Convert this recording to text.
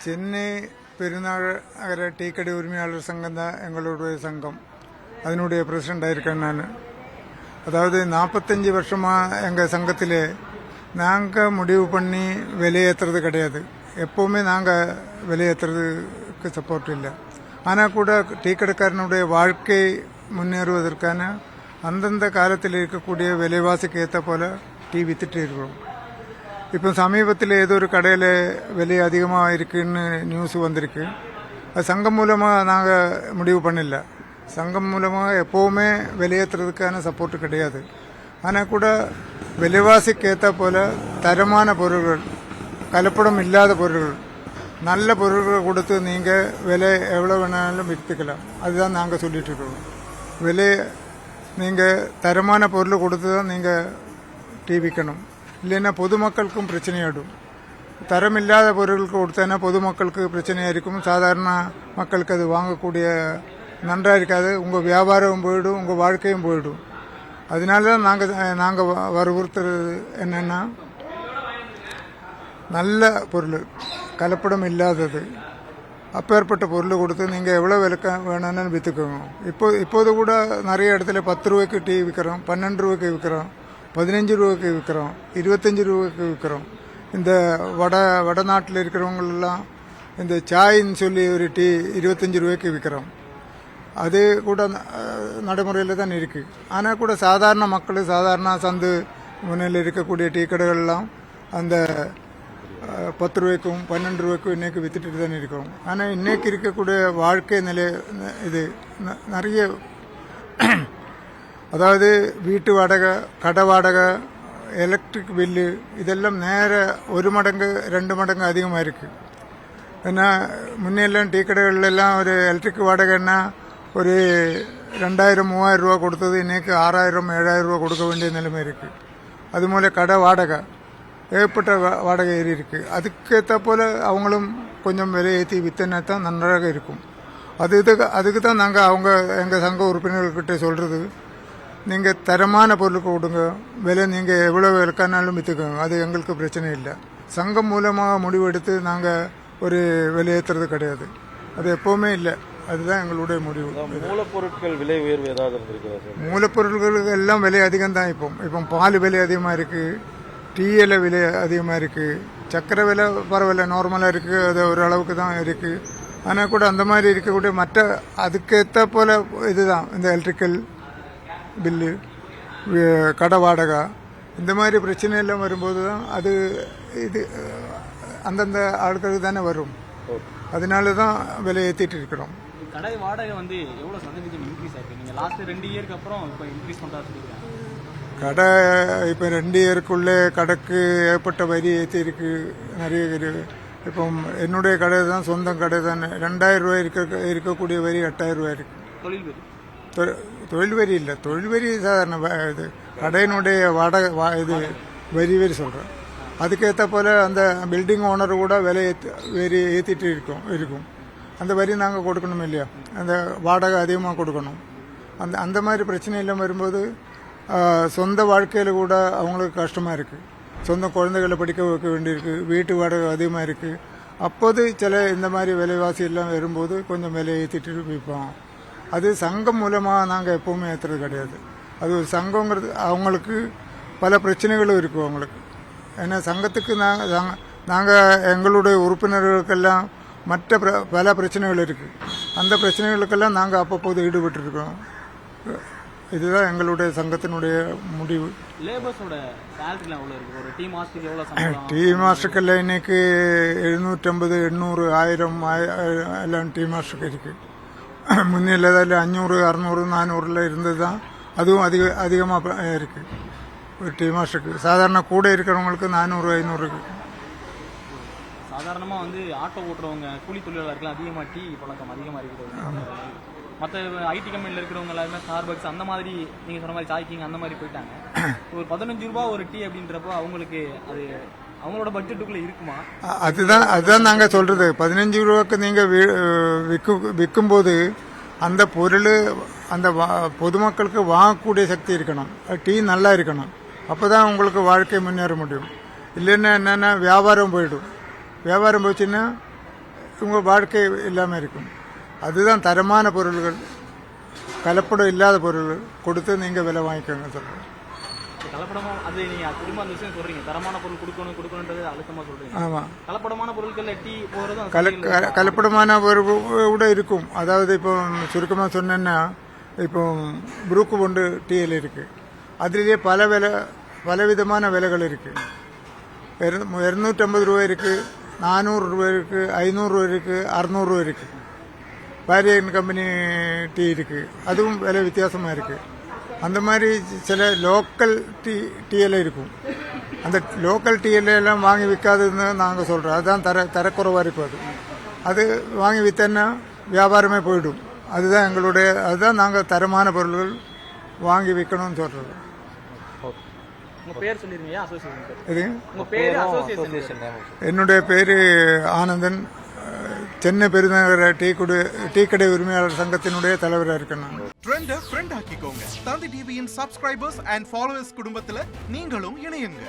சென்னை பெருநகர டீ கடை உரிமையாளர் சங்கம் தான் எங்களுடைய சங்கம். அதனுடைய பிரசிடண்டாக இருக்கேன் நான். அதாவது 45 வருஷமாக எங்கள் சங்கத்தில் நாங்கள் முடிவு பண்ணி விலையேற்றுறது கிடையாது. எப்போவுமே நாங்கள் விலையேற்றுறதுக்கு சப்போர்ட் இல்லை. ஆனால் கூட டீ கடைக்காரனுடைய வாழ்க்கை முன்னேறுவதற்கான அந்தந்த காலத்தில் இருக்கக்கூடிய விலைவாசிக்கு ஏற்ற போல டீ வித்துட்டு இருக்கிறோம். இப்போ சமீபத்தில் ஏதோ ஒரு கடையில் விலை அதிகமாக இருக்குன்னு நியூஸ் வந்திருக்கு. அது சங்கம் மூலமாக நாங்கள் முடிவு பண்ணல. சங்கம் மூலமாக எப்போவுமே விலையேற்றுறதுக்கான சப்போர்ட்டு கிடையாது. ஆனால் கூட விலைவாசிக்கு ஏற்ற போல் தரமான பொருள்கள், கலப்படம் இல்லாத பொருள்கள், நல்ல பொருள்களை கொடுத்து நீங்கள் விலை எவ்வளோ வேணாலும் விற்றுக்கலாம். அதுதான் நாங்கள் சொல்லிட்டு இருக்கோம். விலை நீங்கள் தரமான பொருள் கொடுத்து தான் நீங்கள் டீ விற்கணும். இல்லைன்னா பொதுமக்களுக்கும் பிரச்சனையாடும். தரமில்லாத பொருட்களுக்கு கொடுத்தா பொதுமக்களுக்கு பிரச்சனையாக இருக்கும். சாதாரண மக்களுக்கு அது வாங்கக்கூடிய நன்றாக இருக்காது. உங்கள் வியாபாரம் போயிடும், உங்கள் வாழ்க்கையும் போயிடும். அதனால தான் நாங்கள் வற்புறுத்துறது என்னென்னா, நல்ல பொருள், கலப்படம் இல்லாதது, அப்பேற்பட்ட பொருள் கொடுத்து நீங்கள் எவ்வளோ விலைக்க வேணும்னு விற்றுக்கோங்க. இப்போது கூட நிறைய இடத்துல 10 ரூபாய்க்கு டீ விற்கிறோம், 12 ரூபாய்க்கு விற்கிறோம், 15 ரூபாய்க்கு விற்கிறோம், 25 ரூபாய்க்கு விற்கிறோம். இந்த வடநாட்டில் இருக்கிறவங்களெல்லாம் இந்த சாயின்னு சொல்லி ஒரு டீ 25 ரூபாய்க்கு விற்கிறோம். அது கூட நடைமுறையில் தான் இருக்குது. ஆனால் கூட சாதாரண மக்கள், சாதாரண சந்து முன்னில் இருக்கக்கூடிய டீ கடைகள்லாம் அந்த 10 ரூபாய்க்கும் 12 ரூபாய்க்கும் இன்றைக்கு விற்றுட்டு தான் இருக்கிறோம். ஆனால் இன்றைக்கு இருக்கக்கூடிய வாழ்க்கை நிலை இது நிறைய, அதாவது வீட்டு வாடகை, கடை வாடகை, எலக்ட்ரிக் பில்லு இதெல்லாம் நேர 1 மடங்கு 2 மடங்கு அதிகமாக இருக்குது. ஏன்னா முன்னெல்லாம் டீ கடைகள்லாம் ஒரு எலக்ட்ரிக் வாடகைன்னா ஒரு 2000-3000 ரூபா கொடுத்தது இன்றைக்கி 6000-7000 ரூபா கொடுக்க வேண்டிய நிலைமை இருக்குது. அதுபோல் கடை வாடகை ஏற்பட்ட வாடகை ஏறி இருக்குது. அதுக்கேற்ற போல் அவங்களும் கொஞ்சம் விலை ஏற்றி வித்தனா தான் நன்றாக இருக்கும். அதுக்கு தான் நாங்கள் எங்கள் சங்க உறுப்பினர்கிட்ட சொல்கிறது, நீங்கள் தரமான பொருளுக்கு கொடுங்க, விலை நீங்கள் எவ்வளோ விலைக்கானாலும் விற்றுக்கோங்க, அது எங்களுக்கு பிரச்சனை இல்லை. சங்கம் மூலமாக முடிவெடுத்து நாங்கள் ஒரு விலையேற்றுறது கிடையாது. அது எப்போவுமே இல்லை. அதுதான் எங்களுடைய முடிவு. மூலப்பொருட்கள் விலை உயர்வு ஏதாவது இருந்திருக்குதா? மூலப்பொருட்களுக்கு எல்லாம் விலை அதிகம் தான். இப்போ பால் விலை அதிகமாக இருக்குது, டீயில விலை அதிகமாக இருக்குது, சக்கரை விலை பரவாயில்ல, நார்மலாக இருக்குது, அது ஒரு அளவுக்கு தான் இருக்குது. ஆனால் கூட அந்த மாதிரி இருக்கக்கூடிய மற்ற அதுக்கேற்ற போல் இதுதான் இந்த எலக்ட்ரிக்கல் பில்லு, கடை வாடகை, இந்த மாதிரி பிரச்சனை எல்லாம் வரும்போது தான் அது இது அந்தந்த ஆட்களுக்கு தானே வரும். அதனால தான் விலை ஏற்றிட்டு இருக்கிறோம். கடை வாடகை வந்து எவ்வளோ சதவீதம் இன்க்ரீஸ் ஆயிருக்கு? நீங்கள் லாஸ்ட் 2 இயருக்கு அப்புறம் இப்போ இன்க்ரீஸ் பண்ணுறா சொல்லியிருக்காங்க. கடை இப்போ 2 இயருக்குள்ளே கடைக்கு ஏற்பட்ட வரி ஏற்றிருக்கு நிறைய. இப்போ என்னுடைய கடை தான், சொந்தம் கடை தான். 2000 ரூபாய் இருக்கக்கூடிய வரி 8000 ரூபாய் இருக்குது. தொழில் வரி? தொழில் வரி இல்லை, தொழில் வரி சாதாரண இது கடையினுடைய வாடகை இது வரி சொல்கிறேன். அதுக்கேற்ற போல் அந்த பில்டிங் ஓனர் கூட விலை வரி ஏற்றிட்டு இருக்கும். அந்த வரி நாங்கள் கொடுக்கணும் இல்லையா? அந்த வாடகை அதிகமாக கொடுக்கணும். அந்த மாதிரி பிரச்சனை எல்லாம் வரும்போது சொந்த வாழ்க்கையில் கூட அவங்களுக்கு கஷ்டமாக இருக்குது. சொந்த குழந்தைகளை படிக்க வைக்க வேண்டியிருக்கு, வீட்டு வாடகை அதிகமாக இருக்குது. அப்போது சில இந்த மாதிரி விலைவாசி எல்லாம் வரும்போது கொஞ்சம் விலை ஏற்றிட்டு விற்போம். அது சங்கம் மூலமாக நாங்கள் எப்போவுமே ஏற்றுறது கிடையாது. அது ஒரு சங்கங்கிறது அவங்களுக்கு பல பிரச்சனைகளும் இருக்கும் அவங்களுக்கு. ஏன்னா சங்கத்துக்கு நாங்கள் எங்களுடைய உறுப்பினர்களுக்கெல்லாம் மற்ற பல பிரச்சனைகள் இருக்குது. அந்த பிரச்சனைகளுக்கெல்லாம் நாங்கள் அப்பப்போது ஈடுபட்டுருக்கோம். இதுதான் எங்களுடைய சங்கத்தினுடைய முடிவு. லேபர்ஸோட சேலரிலாம் எவ்வளோ இருக்குது? ஒரு டீ மாஸ்டருக்கு எவ்வளோ சம்பளம்? டீ மாஸ்டருக்கெல்லாம் இன்னைக்கு 750, 800, 1000 எல்லாம் டீ மாஸ்டருக்கு இருக்குது. முன்னில் 500, 600, 400 இருந்தது தான். அதுவும் அதிகமாக இருக்குது ஒரு டீ மாஸ்டருக்கு. சாதாரண கூட இருக்கிறவங்களுக்கு 400, 500 இருக்குது. சாதாரணமாக வந்து ஆட்டோ ஓட்டுறவங்க, கூலி தொழிலாளர்கள் அதிகமாக டீ பழக்கம் அதிகமாக இருக்கிறவங்க. மற்ற ஐடி கம்பெனியில் இருக்கிறவங்க எல்லாருமே ஸ்டார்பக்ஸ் அந்த மாதிரி நீங்கள் சொன்ன மாதிரி சாய்க்கிங் அந்த மாதிரி போயிட்டாங்க. ஒரு 15 ரூபா ஒரு டீ அப்படின்றப்போ அவங்களுக்கு அது அவங்களோட பட்ஜெட்டுக்குள்ளே இருக்குமா? அதுதான் நாங்கள் சொல்கிறது. 15 ரூபாய்க்கு நீங்கள் விற்கும்போது அந்த பொருள் அந்த பொதுமக்களுக்கு வாங்கக்கூடிய சக்தி இருக்கணும். டீ நல்லா இருக்கணும். அப்போ தான் உங்களுக்கு வாழ்க்கை முன்னேற முடியும். இல்லைன்னா என்னென்னா வியாபாரம் போயிடும். வியாபாரம் போச்சுன்னா உங்கள் வாழ்க்கை இல்லாமல் இருக்கும். அதுதான் தரமான பொருள்கள், கலப்படம் இல்லாத பொருள்கள் கொடுத்து நீங்கள் விலை வாங்கிக்கோங்க சொல்கிறேன். கலப்படமா அது நீங்க திரும்ப அந்த விஷயம் சொல்றீங்க, தரமான பொருள் கொடுக்கணுன்றது அழுத்தமா சொல்றீங்க. ஆமாம், கலப்படமான பொருட்கள்ல டீ போகிறதும் கலப்படமான ஒரு கூட இருக்கும். அதாவது இப்போ சுருக்கமாக சொன்னேன்னா, இப்போ புரூக்கு பொண்டு டீயில் இருக்குது, அதிலேயே பலவிதமான விலைகள் இருக்குது. 250 ரூபா இருக்குது, 400 ரூபா இருக்குது, 500 ரூபா இருக்குது, 600 ரூபா இருக்குது. வேரியன் கம்பெனி டீ இருக்குது, அதுவும் விலை வித்தியாசமாக இருக்குது. அந்த மாதிரி சில லோக்கல் டீயெல்லாம் இருக்கும். அந்த லோக்கல் டீயெல்லாம் வாங்கி விற்காதுன்னு நாங்கள் சொல்கிறோம். அதுதான் தரக்குறைவாக இருக்கும். அது வாங்கி விற்றேன்னா வியாபாரமே போயிடும். அதுதான் நாங்கள் தரமான பொருள்கள் வாங்கி விற்கணும்னு சொல்கிறது. உங்க பேர் சொல்லிருங்க, அசோசியேஷன் பேர். இது உங்க பேர் அசோசியேஷன். என்னுடைய பேர் ஆனந்தன். சென்னை பெருநகர டீ கடை உரிமையாளர் சங்கத்தினுடைய தலைவராக இருக்கேன் நான். ட்ரெண்டை ஃப்ரெண்ட் ஆக்கிக்கோங்க. தந்தி டிவியின் சப்ஸ்கிரைபர்ஸ் அண்ட் ஃபாலோவர்ஸ் குடும்பத்தில் நீங்களும் இணையுங்க.